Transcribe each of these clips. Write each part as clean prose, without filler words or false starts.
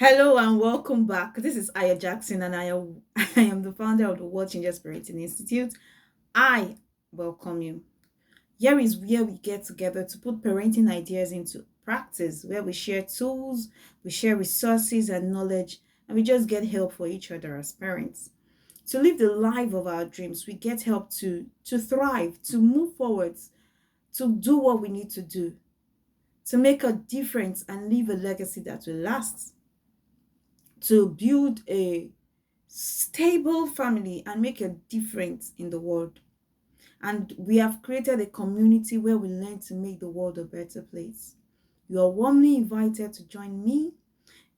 Hello and welcome back. This is Aya Jackson, and I am the founder of the World Changers Parenting Institute. I welcome you. Here is where we get together to put parenting ideas into practice, where we share tools, we share resources and knowledge, and we just get help for each other as parents. To live the life of our dreams, we get help to thrive, to move forwards, to do what we need to do, to make a difference and leave a legacy that will last, to build a stable family and make a difference in the world. And we have created a community where we learn to make the world a better place. You are warmly invited to join me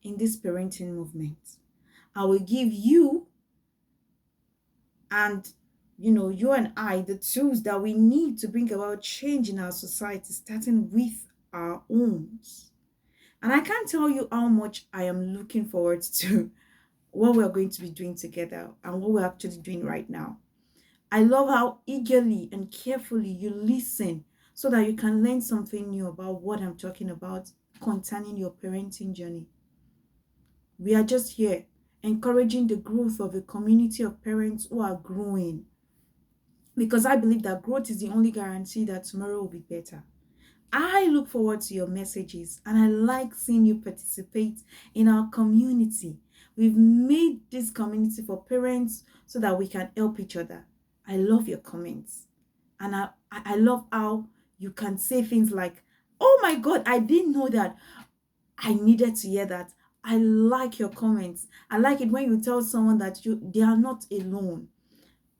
in this parenting movement. I will give you and you and I the tools that we need to bring about change in our society, starting with our homes. And I can't tell you how much I am looking forward to what we're going to be doing together and what we're actually doing right now. I love how eagerly and carefully you listen so that you can learn something new about what I'm talking about concerning your parenting journey. We are just here encouraging the growth of a community of parents who are growing, because I believe that growth is the only guarantee that tomorrow will be better. I look forward to your messages and I like seeing you participate in our community. We've made this community for parents so that we can help each other. I love your comments. And I love how you can say things like, oh my God, I didn't know that. I needed to hear that. I like your comments. I like it when you tell someone that they are not alone.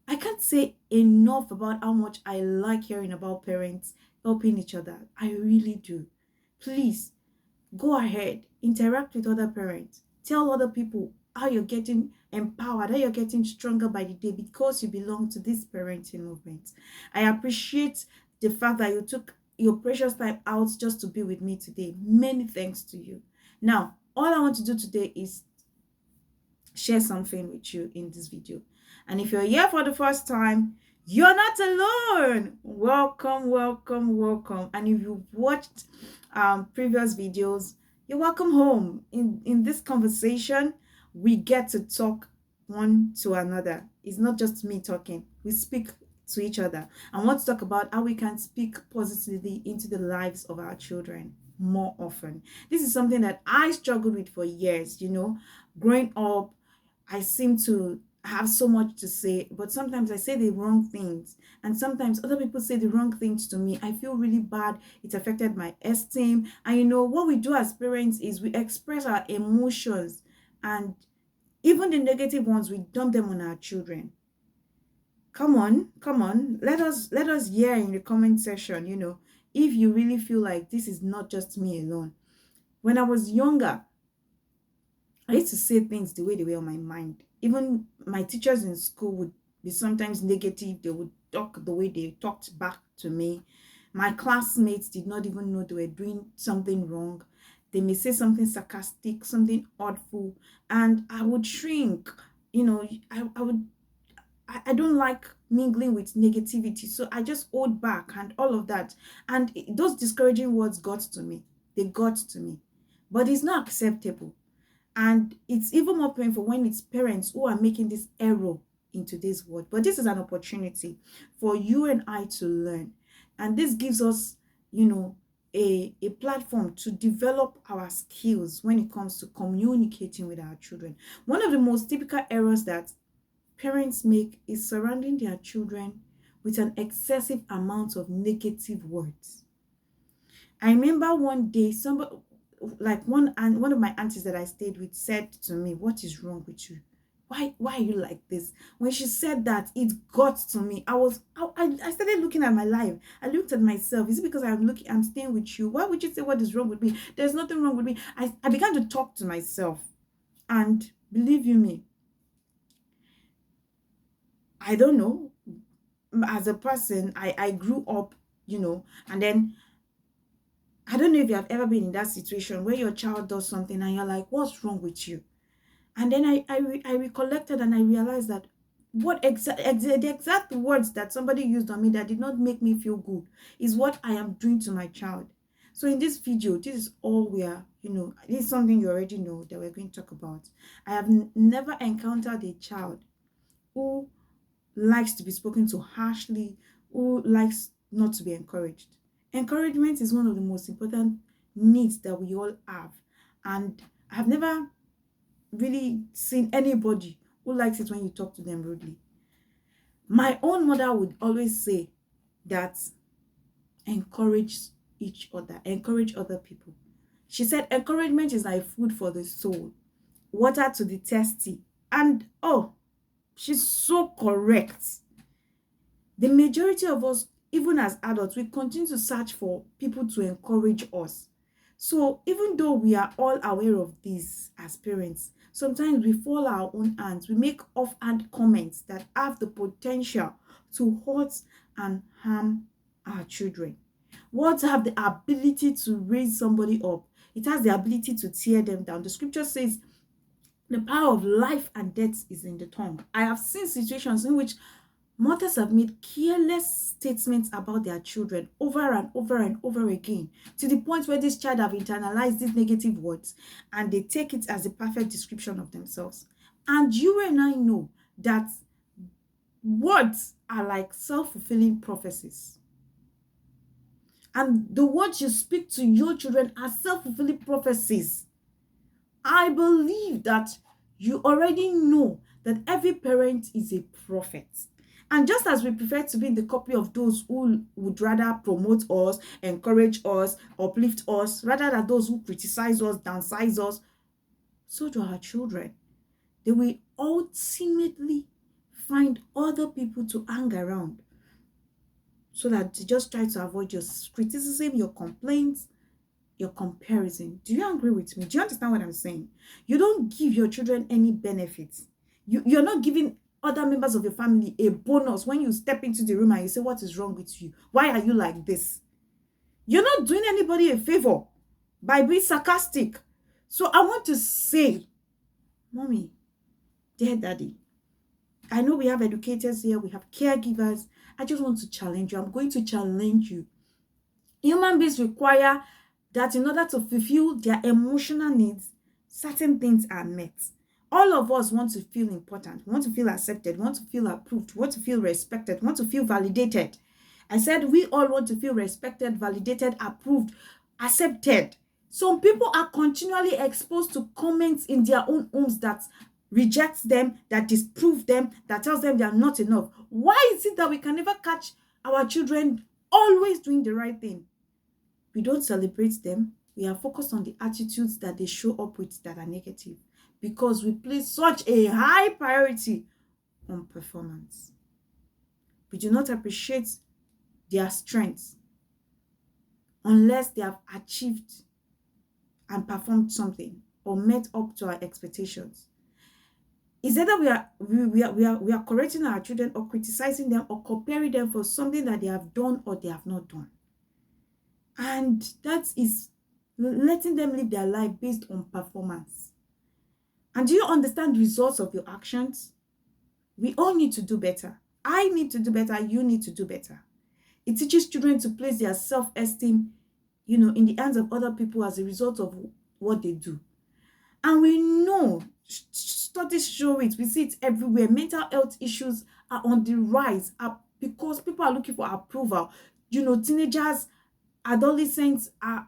I can't say enough about how much I like hearing about parents helping each other. I really do. Please go ahead, interact with other parents, tell other people how you're getting empowered, how you're getting stronger by the day because you belong to this parenting movement. I appreciate the fact that you took your precious time out just to be with me today. Many thanks to you. Now, all I want to do today is share something with you in this video. And if you're here for the first time, you're not alone. Welcome, welcome, welcome. And if you've watched previous videos, you're welcome home. In this conversation, we get to talk one to another. It's not just me talking. We speak to each other. I want to talk about how we can speak positively into the lives of our children more often. This is something that I struggled with for years, growing up. I seem to have so much to say, but sometimes I say the wrong things, and sometimes other people say the wrong things to me. I feel really bad. It affected my esteem. And what we do as parents is we express our emotions, and even the negative ones, we dump them on our children. Come on, come on. Let us hear in the comment section, if you really feel like this is not just me alone. When I was younger, I used to say things the way they were on my mind. Even my teachers in school would be sometimes negative. They would talk the way they talked back to me. My classmates did not even know they were doing something wrong. They may say something sarcastic, something artful, and I would shrink. I would. I don't like mingling with negativity, so I just hold back and all of that. And those discouraging words got to me. They got to me, but it's not acceptable. And it's even more painful when it's parents who are making this error in today's world. But this is an opportunity for you and I to learn. And this gives us, a platform to develop our skills when it comes to communicating with our children. One of the most typical errors that parents make is surrounding their children with an excessive amount of negative words. I remember one day somebody, like one of my aunties that I stayed with, said to me, "What is wrong with you? Why are you like this?" When she said that, it got to me. I started looking at my life. I looked at myself. Is it because I'm staying with you? Why would you say what is wrong with me? There's nothing wrong with me. I began to talk to myself. And believe you me, I don't know. As a person, I grew up, and then I don't know if you have ever been in that situation where your child does something and you're like, what's wrong with you? And then I recollected and I realized that the exact words that somebody used on me that did not make me feel good is what I am doing to my child. So in this video, this is all we are, this is something you already know that we're going to talk about. I have never encountered a child who likes to be spoken to harshly, who likes not to be encouraged. Encouragement is one of the most important needs that we all have. And I've never really seen anybody who likes it when you talk to them rudely. My own mother would always say that encourage each other, encourage other people. She said encouragement is like food for the soul, water to the thirsty. And oh, she's so correct. The majority of us, even as adults, we continue to search for people to encourage us. So even though we are all aware of this as parents, sometimes we fall our own hands. We make offhand comments that have the potential to hurt and harm our children. Words have the ability to raise somebody up. It has the ability to tear them down. The scripture says the power of life and death is in the tongue. I have seen situations in which mothers have made careless statements about their children over and over and over again, to the point where this child have internalized these negative words and they take it as a perfect description of themselves. And you and I know that words are like self-fulfilling prophecies. And the words you speak to your children are self-fulfilling prophecies. I believe that you already know that every parent is a prophet. And just as we prefer to be in the copy of those who would rather promote us, encourage us, uplift us, rather than those who criticize us, downsize us, so do our children. They will ultimately find other people to hang around so that they just try to avoid your criticism, your complaints, your comparison. Do you agree with me? Do you understand what I'm saying? You don't give your children any benefits. You're not giving other members of your family a bonus when you step into the room and you say, what is wrong with you? Why are you like this? You're not doing anybody a favor by being sarcastic. So I want to say, mommy, dear daddy, I know we have educators here, we have caregivers. I just want to challenge you. I'm going to challenge you. Human beings require that in order to fulfill their emotional needs, certain things are met. All of us want to feel important, want to feel accepted, want to feel approved, want to feel respected, want to feel validated. I said we all want to feel respected, validated, approved, accepted. Some people are continually exposed to comments in their own homes that rejects them, that disprove them, that tells them they are not enough. Why is it that we can never catch our children always doing the right thing? We don't celebrate them. We are focused on the attitudes that they show up with that are negative because we place such a high priority on performance. We do not appreciate their strengths unless they have achieved and performed something or met up to our expectations. Is either we are correcting our children or criticizing them or comparing them for something that they have done or they have not done. And that is letting them live their life based on performance. And do you understand the results of your actions? We all need to do better. I need to do better. You need to do better. It teaches children to place their self-esteem, in the hands of other people as a result of what they do. And we know, studies show it, we see it everywhere. Mental health issues are on the rise because people are looking for approval. Teenagers, adolescents are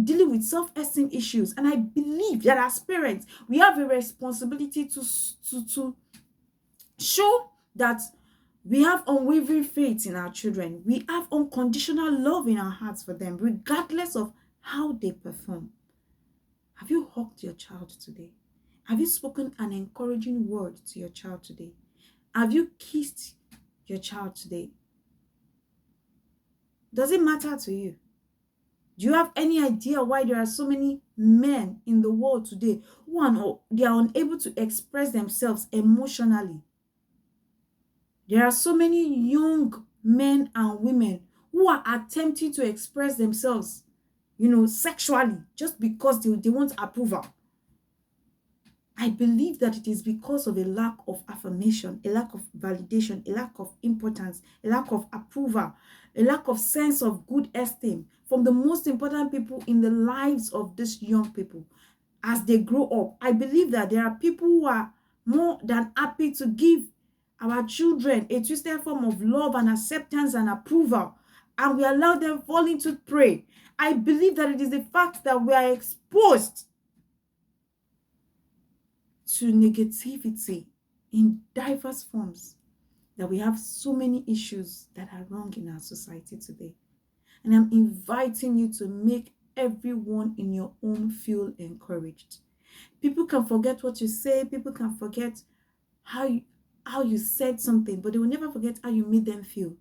dealing with self-esteem issues. And I believe that as parents, we have a responsibility to show that we have unwavering faith in our children. We have unconditional love in our hearts for them, regardless of how they perform. Have you hugged your child today? Have you spoken an encouraging word to your child today? Have you kissed your child today? Does it matter to you? Do you have any idea why there are so many men in the world today who they are unable to express themselves emotionally? There are so many young men and women who are attempting to express themselves, sexually, just because they want approval. I believe that it is because of a lack of affirmation, a lack of validation, a lack of importance, a lack of approval, a lack of sense of good esteem from the most important people in the lives of these young people as they grow up. I believe that there are people who are more than happy to give our children a twisted form of love and acceptance and approval, and we allow them fall into prey. I believe that it is the fact that we are exposed to negativity in diverse forms that we have so many issues that are wrong in our society today. And I'm inviting you to make everyone in your home feel encouraged. People can forget what you say, people can forget how you, how you said something, but they will never forget how you made them feel.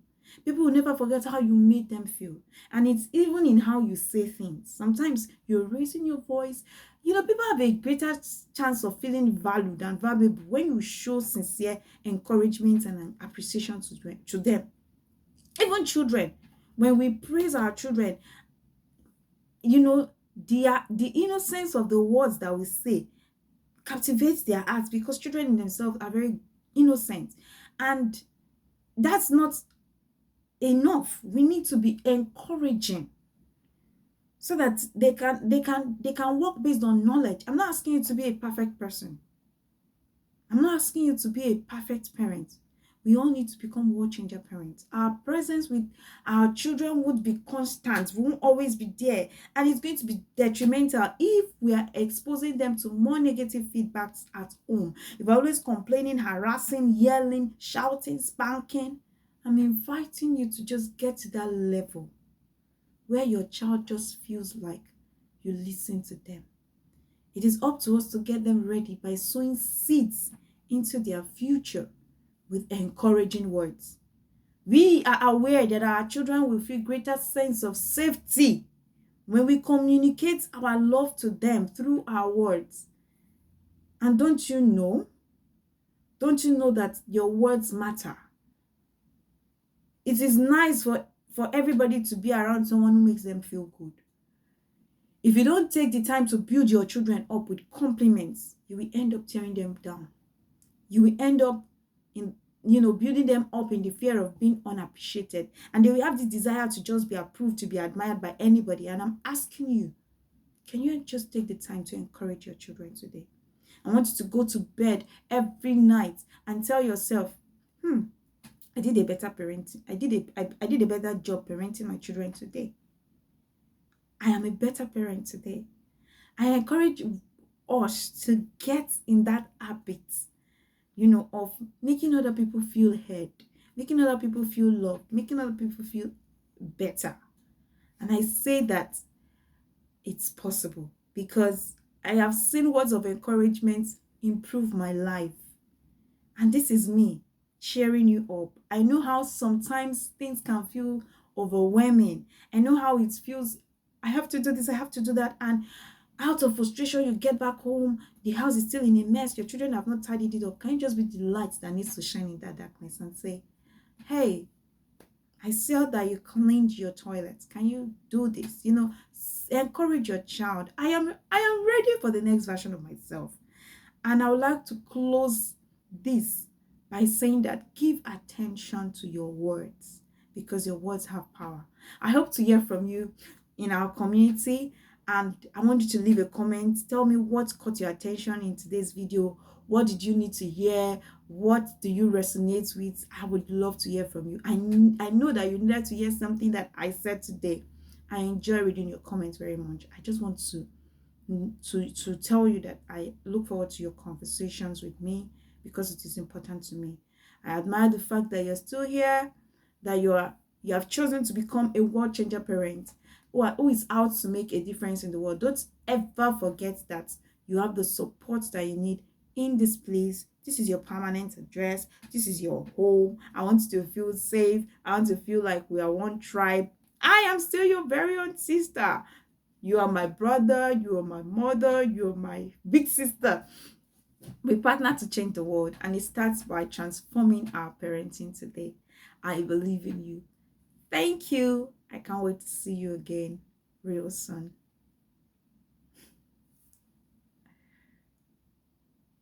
People will never forget how you made them feel. And it's even in how you say things. Sometimes you're raising your voice. You know, people have a greater chance of feeling valued and valuable when you show sincere encouragement and an appreciation to them. Even children, when we praise our children, you know, the innocence of the words that we say captivates their hearts, because children in themselves are very innocent. And that's not enough. We need to be encouraging so that they can work based on knowledge. I'm not asking you to be a perfect person. I'm not asking you to be a perfect parent. We all need to become world changer parents. Our presence with our children would be constant. We won't always be there. And it's going to be detrimental if we are exposing them to more negative feedbacks at home. If we're always complaining, harassing, yelling, shouting, spanking, I'm inviting you to just get to that level where your child just feels like you listen to them. It is up to us to get them ready by sowing seeds into their future with encouraging words. We are aware that our children will feel greater sense of safety when we communicate our love to them through our words. And don't you know that your words matter? It is nice for everybody to be around someone who makes them feel good. If you don't take the time to build your children up with compliments, you will end up tearing them down. You will end up in building them up in the fear of being unappreciated, and they will have the desire to just be approved, to be admired by anybody. And I'm asking you, can you just take the time to encourage your children today? I want you to go to bed every night and tell yourself, I did a better parenting. I did a better job parenting my children today. I am a better parent today. I encourage us to get in that habit, of making other people feel heard, making other people feel loved, making other people feel better. And I say that it's possible because I have seen words of encouragement improve my life. And this is me cheering you up. I know how sometimes things can feel overwhelming. I know how it feels. I have to do this, I have to do that. And out of frustration, you get back home, the house is still in a mess, your children have not tidied it up. Can you just be the light that needs to shine in that darkness and say, hey, I saw that you cleaned your toilet. Can you do this? Encourage your child. I am ready for the next version of myself. And I would like to close this by saying that give attention to your words, because your words have power. I hope to hear from you in our community, and I want you to leave a comment. Tell me what caught your attention in today's video. What did you need to hear? What do you resonate with? I would love to hear from you. I know that you needed to hear something that I said today. I enjoy reading your comments very much. I just want to tell you that I look forward to your conversations with me, because it is important to me. I admire the fact that you're still here, that you have chosen to become a world changer parent who is out to make a difference in the world. Don't ever forget that you have the support that you need in this place. This is your permanent address. This is your home. I want you to feel safe. I want to feel like we are one tribe. I am still your very own sister. You are my brother. You are my mother. You are my big sister. We partner to change the world, and it starts by transforming our parenting today. I believe in you. Thank you. I can't wait to see you again real soon.